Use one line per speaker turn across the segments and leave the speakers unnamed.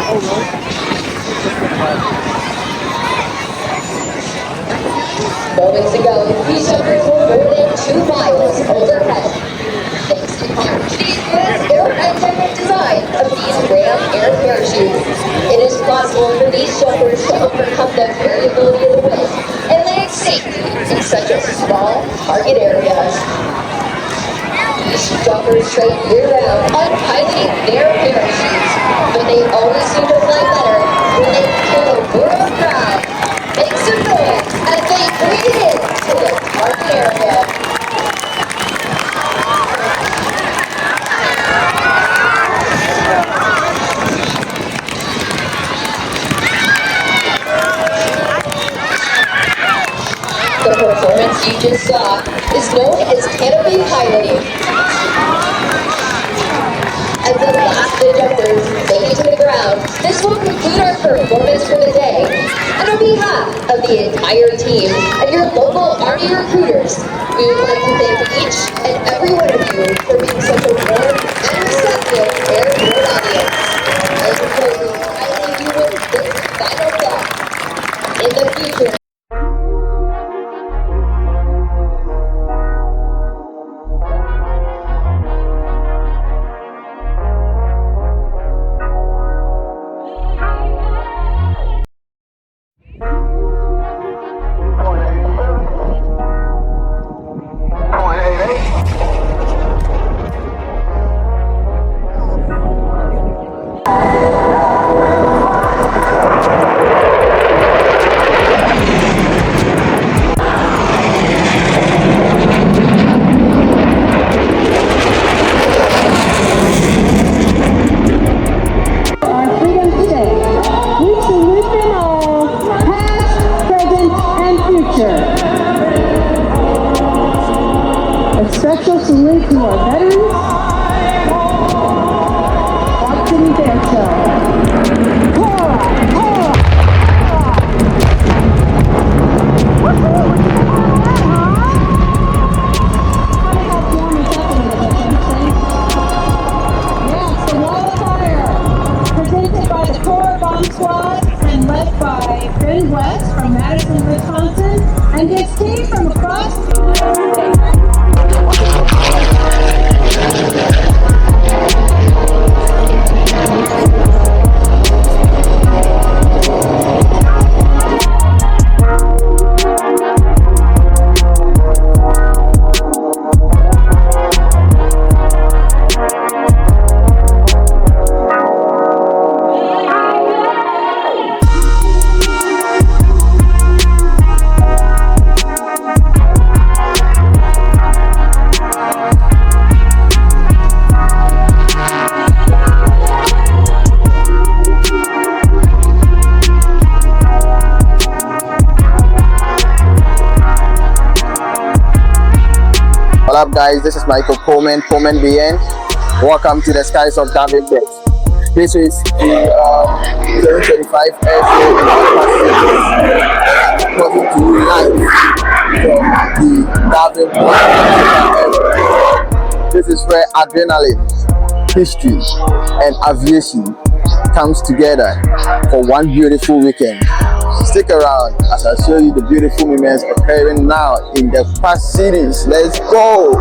Moments ago, these jumpers were more than 2 miles overhead. Thanks to Today's aerodynamic design of these Ram air parachutes, it is possible for these jumpers to overcome the variability of the wind and land safely in such a small target area. These jumpers train year-round on piloting their parachutes, but they always seem to fly better when they feel the world crowd make some noise as they breathe in to the target area. The performance you just saw is known as canopy piloting. As the last of the jumpers make it to the ground, this will conclude our performance for the day. And on behalf of the entire team and your local Army recruiters, we would like to thank each and every one of you for being such a warm and receptive airborne audience. And closing, I leave you with this final thought. In the future,
special salute to our veterans. Park City Airshow. Yes, the Wall of Fire, presented by the Corps Bomb Squad and led by Ben West from Madison, Wisconsin, and his team from across the United States.
What up, guys? This is Michael Coleman BN. Welcome to the skies of Davenport. This is the 025 Airshow coming to you live from the Davenport. This is where adrenaline, history, and aviation comes together for one beautiful weekend. Stick around as I show you the beautiful moments occurring now in the past cities. Let's go!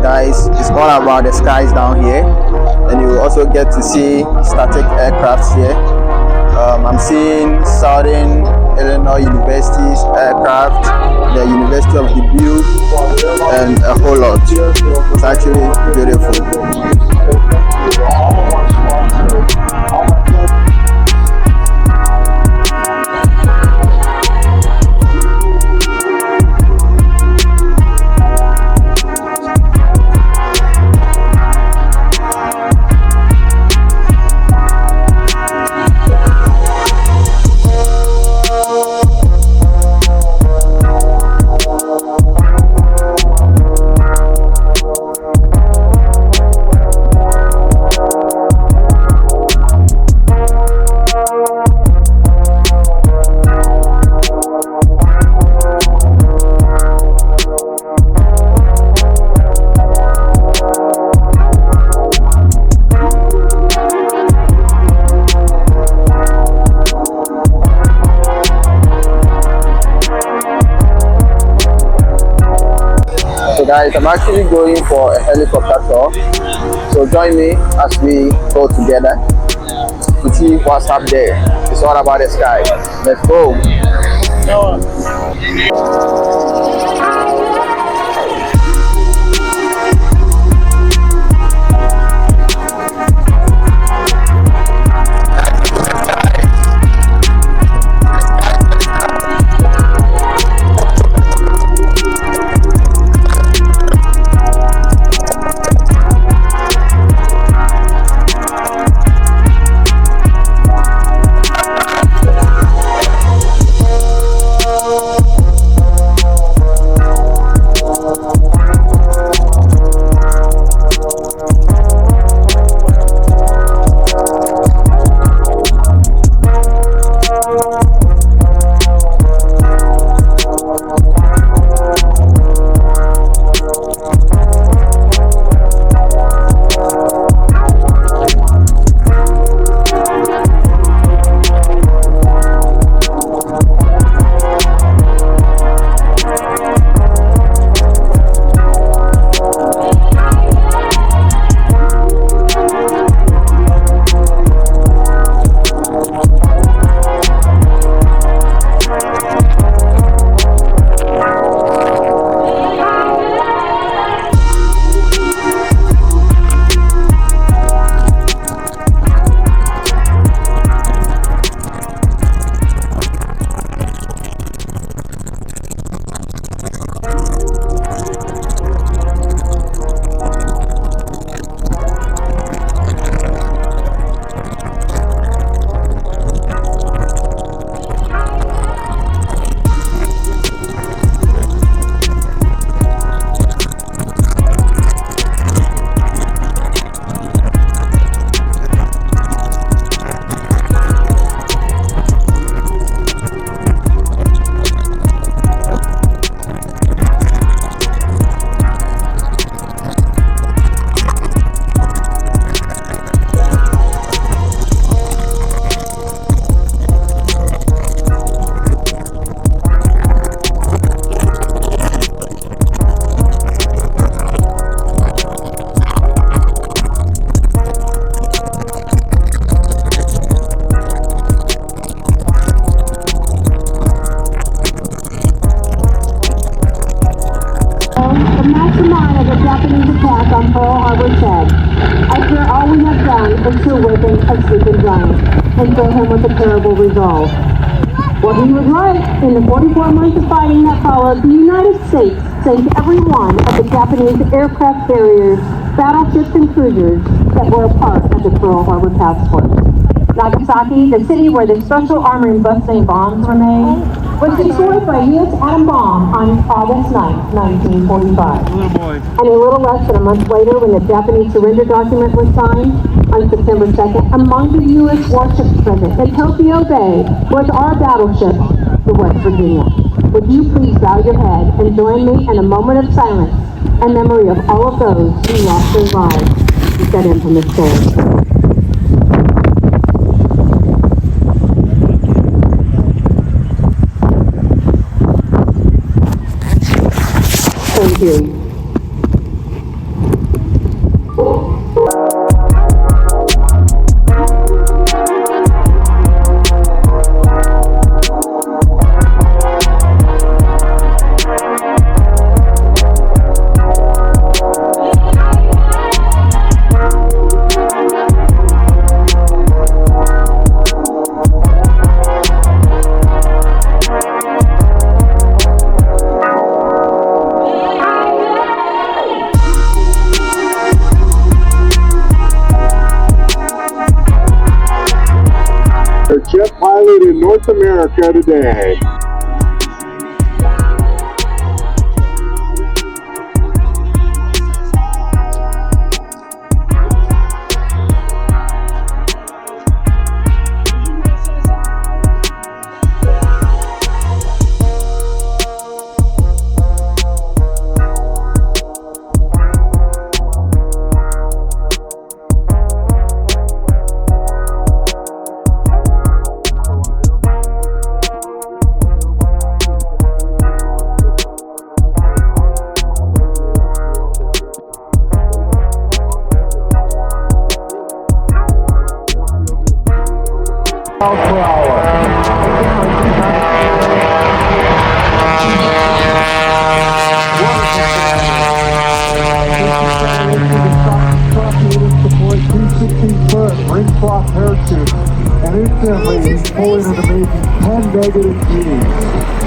Guys, it's all about the skies down here, and you will also get to see static aircrafts here. I'm seeing Southern Illinois University's aircraft, the University of Dubuque, and a whole lot. It's actually beautiful. Guys, I'm actually going for a helicopter tour. So join me as we go together to see what's up there. It's all about the sky. Let's go.
On Pearl Harbor said, "I fear all we have done is to awaken a sleeping giant and fill him with a terrible resolve." Well, he was right. In the 44 months of fighting that followed, the United States sank every one of the Japanese aircraft carriers, battleships, and cruisers that were a part of the Pearl Harbor Task Force. Nagasaki, the city where the special armored bussing bombs were made, was destroyed by a U.S. atom bomb on August 9, 1945. And a little less than a month later, when the Japanese surrender document was signed, on September 2nd, among the U.S. warships present in Tokyo Bay was our battleship, the West Virginia. Would you please bow your head and join me in a moment of silence in memory of all of those who lost their lives with that infamous day. Thank you.
Jet pilot in North America today. Instantly, he's pulling an amazing 10 negative G's.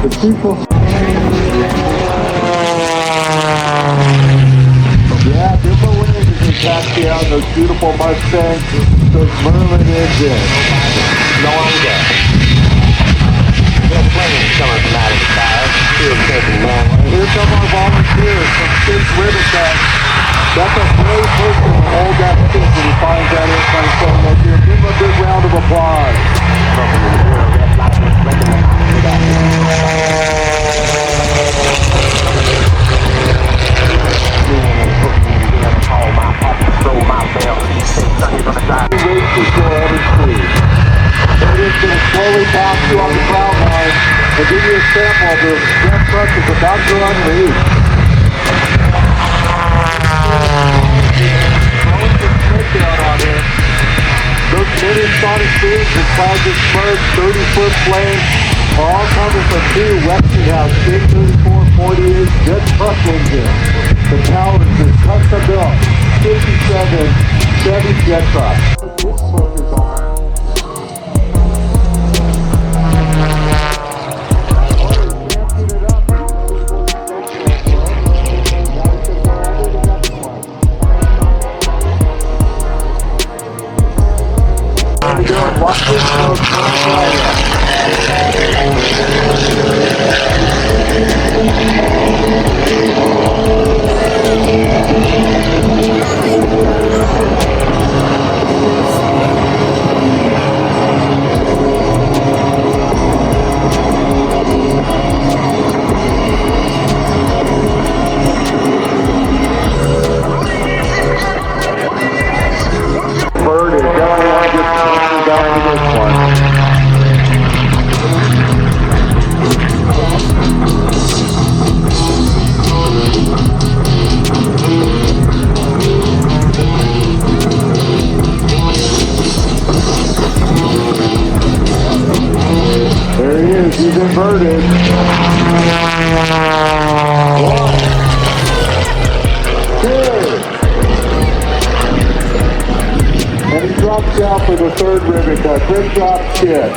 The people... Yeah, give a wave as they taxi out those beautiful Mustangs, those Merlin engines. No idea. There's planes coming from out of the sky. Here come our volunteers from Six Riverside. That's a brave person to hold that stick when he finds that airplane coming up here. Give him a big round of applause. Slowly pass you on the ground line and give you a sample of the jet truck is about to unleash. Those many sonic streams and clouds of smoke, 30-foot flames are all coming from two Westinghouse big 34-48 jet truck engines. The power is this custom-built 57 Chevy jet truck. This smoke is on. Watch this smoke come Bird is definitely want to get down to this one. There he is, he's inverted. One, two. And he drops down for the third ribbon cut. Quick drop skid.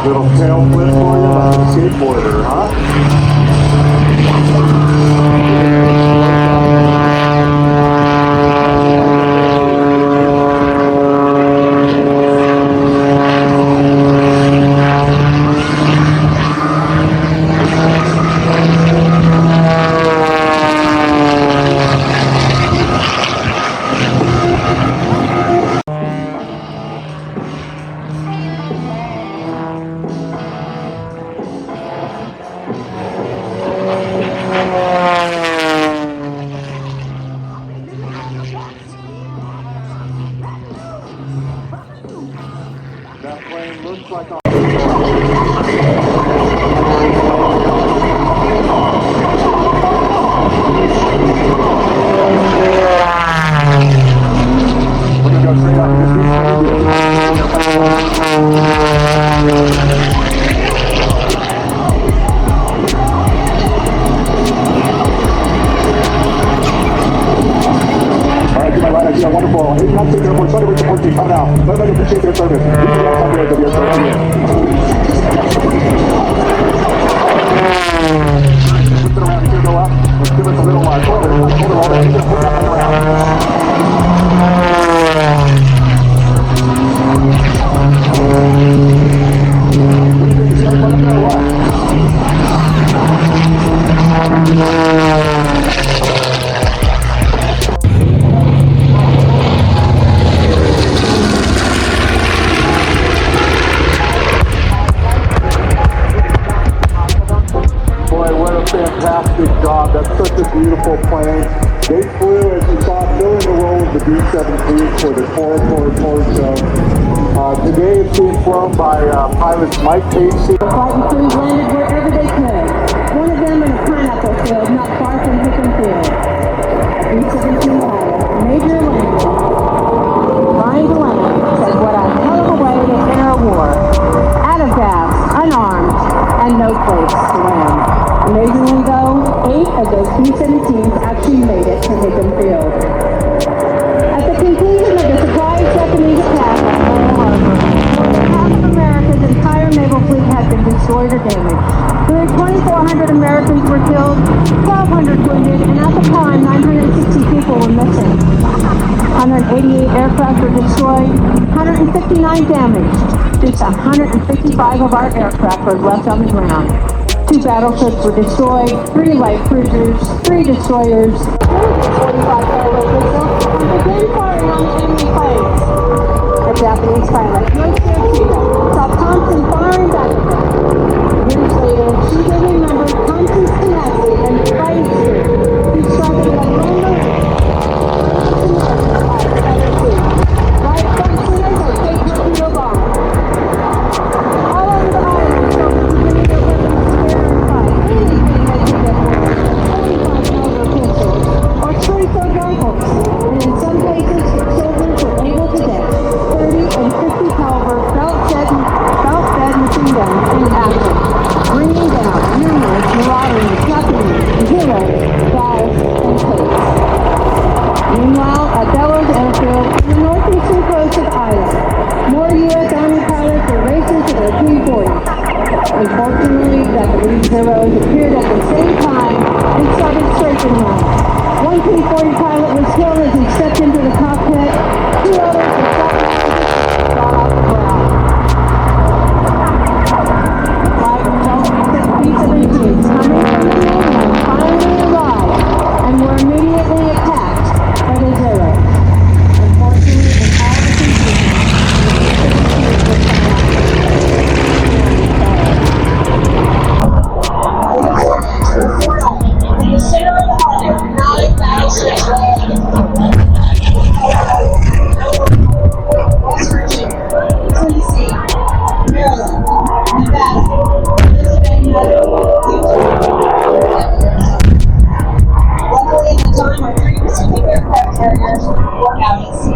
Little tail flip for you like a skateboarder, huh? That plane looks like a... We're gonna go straight up to wonderful. United States Airport, Sunday support team coming out. Everybody appreciate their service. These are the of your service. Flip it around here, go up. Let's give us a little quarter. Quarter all that. Just put that around. What do you think? Is everybody up there or what? Fantastic job. That's such a beautiful plane. They flew, as you saw, filling the role of the B-17 for the Tour Show. Today it's being flown by pilots Mike Casey.
The flight and crews landed wherever they could. One of them in a pineapple field not far from Hickam Field. B-17 pilot, Major Lincoln, trying to land, said what a hell of a way to enter a war. Out of gas, unarmed, and no place to land. Amazingly though, 8 of those B-17s actually made it to Hickam Field. At the conclusion of the surprise Japanese attack on Pearl Harbor, half of America's entire naval fleet had been destroyed or damaged. Nearly 2,400 Americans were killed, 1,200 wounded, and at the time, 960 people were missing. 188 aircraft were destroyed, 159 damaged. Just 155 of our aircraft were left on the ground. 2 battleships were destroyed, 3 light cruisers, 3 destroyers, 45 airway missiles, and began firing on the enemy planes. The Japanese pilot, saw Thompson firing back at them. Years later, she will remember Thompson's tenacity and fighting spirit. He struck at a moment right from sinners and fake torpedo bomb. All over the island, soldiers beginning their weapons to spare and fight. Anything they could get more. 45 caliber pistols or 34 rifles. And in some cases, soldiers were able to get 30 and 50 caliber belt-fed machine guns in action, bringing down numerous marauding Japanese Zeros, Guys, and Takes. Meanwhile, at Delos Airfield, in the northeastern coast of Ireland, more U.S. Army pilots were racing to their P-40s. Unfortunately, Japanese Zeros appeared at the same time and started strafing them. One P-40 pilot was killed as he stepped into the cockpit. 2 others were shot off the ground. Flight results sent B-17s coming from the mainland finally arrived and were immediately attacked by the Zeros. Unfortunately, in all the confusion, the B-17s were shot out. In the center of the harbor, 9 battleships landed. West Virginia, Tennessee, Maryland, Nevada, Pennsylvania, luckily at the time, our 3 Pacific aircraft carriers were out at sea.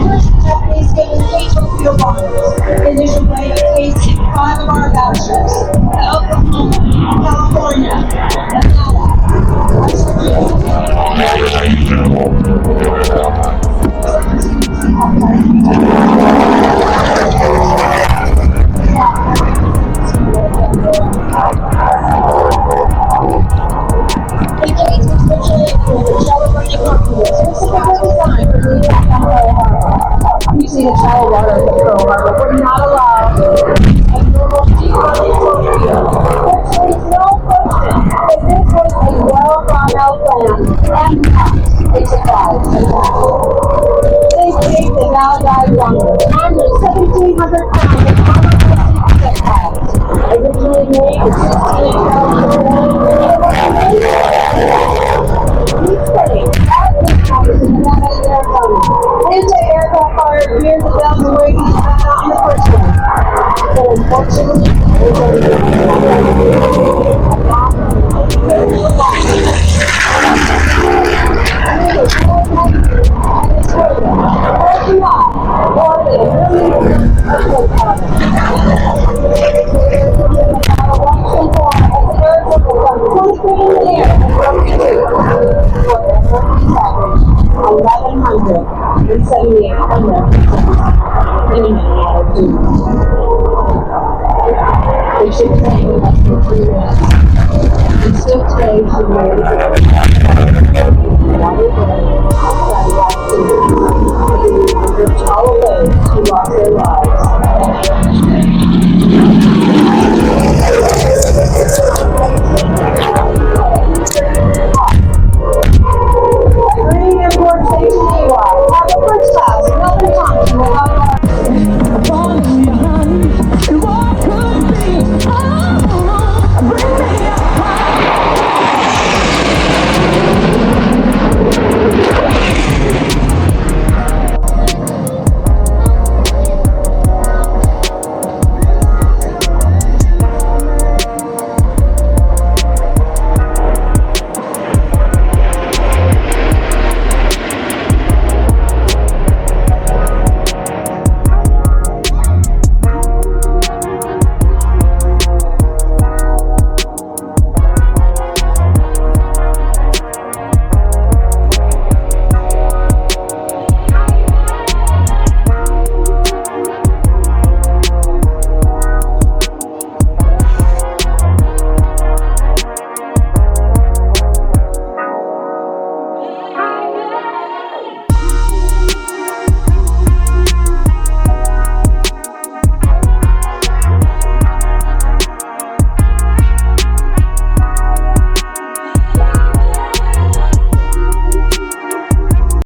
First, the Japanese gave us 8 torpedo bombers. The initial wave cased 5 of our battleships. Oklahoma, California, Nevada, West Virginia. Using the shallow water at Pearl Harbor would not allow a normal deep running torpedo. There is no question that this was a well thought out plan and not a surprise attack. They saved the Validad Wonder, under 1,700 pounds of armor set piles. Originally made with 16 these planes, as this happens in Nevada, Arizona, anti-aircraft fire near the bells and waiting not in the first place. But unfortunately, they don't even They should have taken less than 3 minutes. And still today, she made it. All of those who lost their lives.